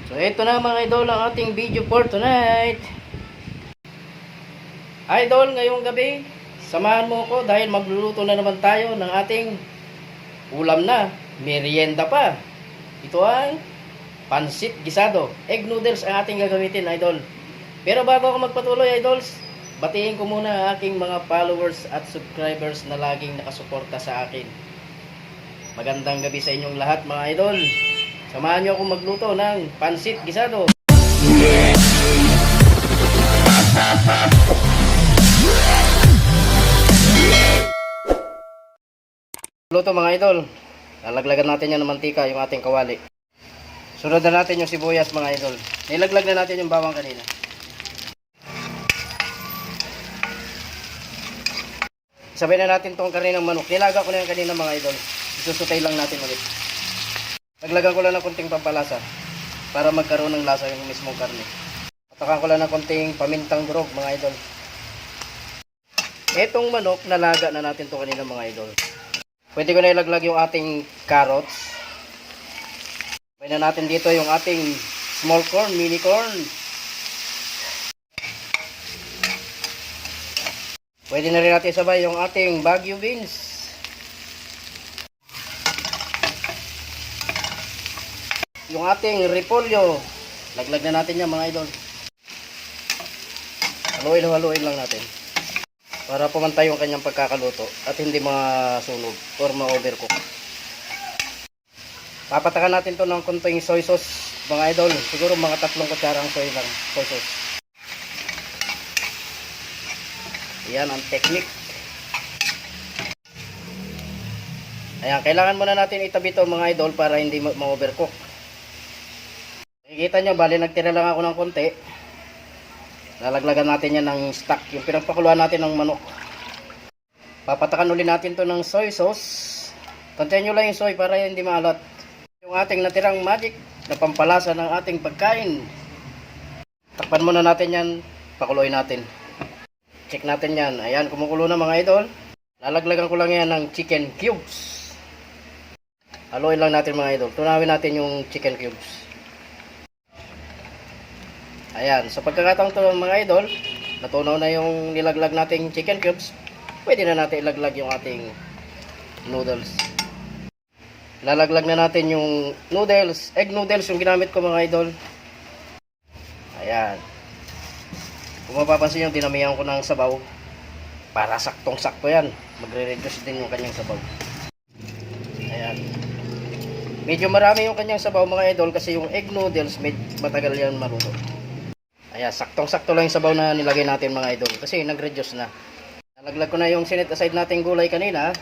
So ito na mga idol ang ating video for tonight. Idol, ngayong gabi, samahan mo ko dahil magluluto na naman tayo ng ating ulam na, merienda pa. Ito ang pansit gisado. Egg noodles ang ating gagamitin, idol. Pero bago ako magpatuloy, idols, batiin ko muna ang aking mga followers at subscribers na laging nakasuporta sa akin. Magandang gabi sa inyong lahat mga idol. Samahan nyo akong magluto ng pansit gisado. Luto mga idol. Lalaglagan natin yan ng mantika, yung ating kawali. Sunod na natin yung sibuyas mga idol. Nilaglag na natin yung bawang kanina. Sabay na natin tong kaninang manok. Nilaga ko na yung kanina mga idol. Isusutay lang natin ulit. Naglagan ko lang ng konting pampalasa para magkaroon ng lasa yung mismong karne. Atakan ko lang ng konting pamintang durog mga idol. Etong manok, nalaga na natin to kanina mga idol. Pwede ko na ilaglag yung ating carrots. Pwede na natin dito yung ating small corn, mini corn. Pwede na rin natin sabay yung ating Baguio beans. Yung ating repolyo. Laglag na natin yan mga idol. Haluin lang natin. Para pumantay yung kanyang pagkakaluto at hindi masunog or ma-overcook. Papatakan natin to ng konting soy sauce mga idol. Siguro mga 3 kutsarang soy sauce. Yan ang technique. Ayan, kailangan muna natin itabi ito mga idol para hindi ma-overcook. Nakikita nyo, bali nagtira lang ako ng konti. Lalaglagan natin yan ng stock, yung pinagpakuluan natin ng manok. Papatakan ulit natin to ng soy sauce. Tantayin nyo lang yung soy para hindi maalat. Yung ating natirang magic na pampalasa ng ating pagkain. Takpan muna natin yan, pakuluin natin. Check natin yan. Ayan, kumukulo na mga idol. Lalaglagan ko lang yan ng chicken cubes. Haluin lang natin mga idol. Tunawin natin yung chicken cubes. Ayan, sa pagkakataong to mga idol, natunaw na yung nilaglag nating chicken cubes. Pwede na natin ilaglag yung ating noodles. Lalaglag na natin yung noodles, egg noodles yung ginamit ko mga idol. Ayan. Kung mapapansin nyo, dinamihan ko ng sabaw para saktong-sakto yan. Magre-reduce din yung kanyang sabaw. Ayan. Medyo marami yung kanyang sabaw mga idol kasi yung egg noodles matagal yan maluto. Ayan, saktong-sakto lang yung sabaw na nilagay natin mga idol kasi nag-reduce na. Nalaglag ko na yung sinit aside nating gulay kanina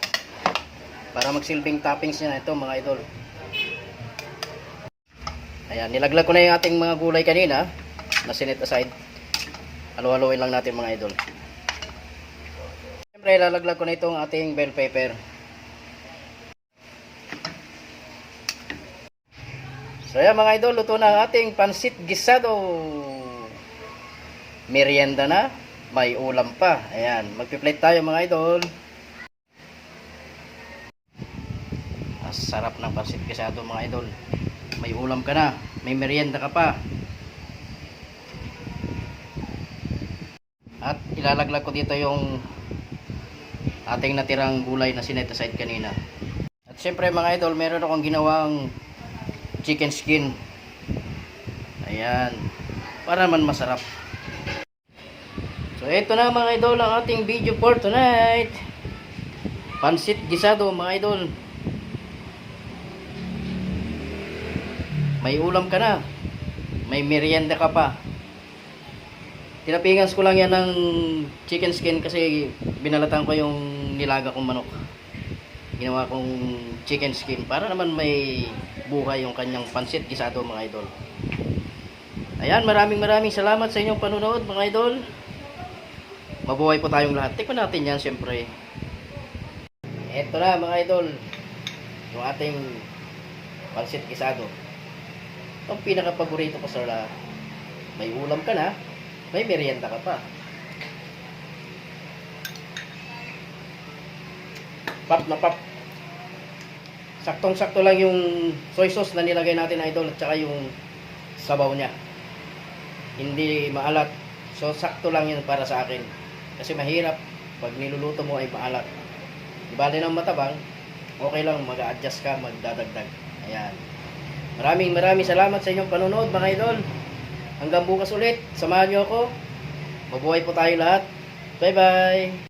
para magsilbing toppings niya ito mga idol. Ayan, nilaglag ko na yung ating mga gulay kanina na sinit aside. Halo-haloin lang natin mga idol. Siyempre, lalaglag ko na itong ating bell pepper. So ayan mga idol, luto na ang ating pansit gisado. Merienda na, may ulam pa. Ayan, magpi-plate tayo mga idol. Sarap ng pansit gisado mga idol. May ulam ka na, may merienda ka pa. At ilalaglag ko dito yung ating natirang gulay na sinet aside kanina. At syempre mga idol, meron akong ginawang chicken skin. Ayan, para naman masarap. So ito na mga idol ang ating video for tonight. Pansit gisado mga idol. May ulam ka na, may merienda ka pa. Tinapingas ko lang yan ng chicken skin kasi binalatan ko yung nilaga kong manok. Ginawa kong chicken skin para naman may buhay yung kanyang pansit gisado mga idol. Ayan, maraming salamat sa inyong panunood mga idol. Mabuhay po tayong lahat. Tikman natin yan syempre. Ito na mga idol, yung ating pansit gisado. Ang pinaka paborito ko sa lahat. May ulam ka na, may merienda ka pa. Pop na pop. Saktong-sakto lang yung soy sauce na nilagay natin idol at saka yung sabaw niya. Hindi maalat. So, sakto lang yun para sa akin. Kasi mahirap pag niluluto mo ay maalat. Di bali ng matabang, okay lang, mag-a-adjust ka, magdadagdag. Ayan. Maraming salamat sa inyong panonood mga idol. Hanggang bukas ulit, samahan nyo ako. Mabuhay po tayo lahat. Bye bye!